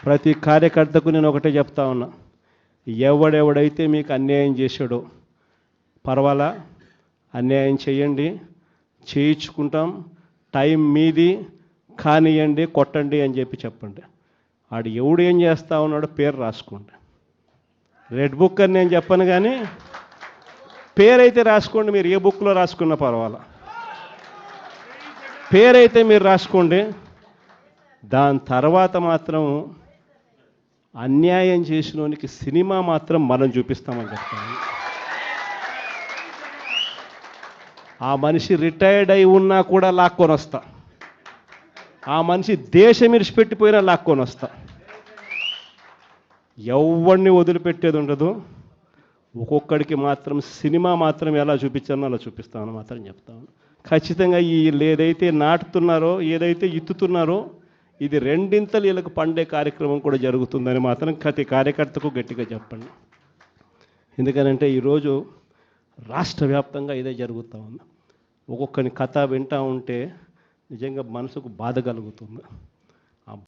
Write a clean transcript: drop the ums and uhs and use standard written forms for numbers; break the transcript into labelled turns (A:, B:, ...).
A: ప్రతి కార్యకర్తకు నేను ఒకటే చెప్తా ఉన్నా, ఎవడెవడైతే మీకు అన్యాయం చేశాడో పర్వాలా, అన్యాయం చేయండి, చేయించుకుంటాం, టైం మీది, కానియండి, కొట్టండి అని చెప్పండి. ఆడు ఎవడు ఏం చేస్తా ఉన్నాడో పేరు రాసుకోండి. రెడ్ బుక్ అని నేను చెప్పను, కానీ పేరైతే రాసుకోండి. మీరు ఏ బుక్లో రాసుకున్నా పర్వాలా, పేరైతే మీరు రాసుకోండి. దాని తర్వాత మాత్రం అన్యాయం చేసినోనికి సినిమా మాత్రం మనం చూపిస్తామని చెప్తాను. ఆ మనిషి రిటైర్డ్ అయి ఉన్నా కూడా లాక్కొని వస్తా, ఆ మనిషి దేశం విడిచిపెట్టిపోయినా లాక్కొని వస్తా. ఎవరిని వదిలిపెట్టేది ఉండదు. ఒక్కొక్కడికి మాత్రం సినిమా మాత్రం ఎలా చూపించానో అలా చూపిస్తామని మాత్రం చెప్తాను. ఖచ్చితంగా వీళ్ళు ఏదైతే నాటుతున్నారో, ఏదైతే ఇత్తుతున్నారో, ఇది రెండింతలు వీళ్ళకు పండే కార్యక్రమం కూడా జరుగుతుందని మాత్రం ప్రతి కార్యకర్తకు గట్టిగా చెప్పండి. ఎందుకనంటే ఈరోజు రాష్ట్ర వ్యాప్తంగా ఇదే జరుగుతూ ఉంది. ఒక్కొక్కని కథ వింటూ ఉంటే నిజంగా మనసుకు బాధ కలుగుతుంది.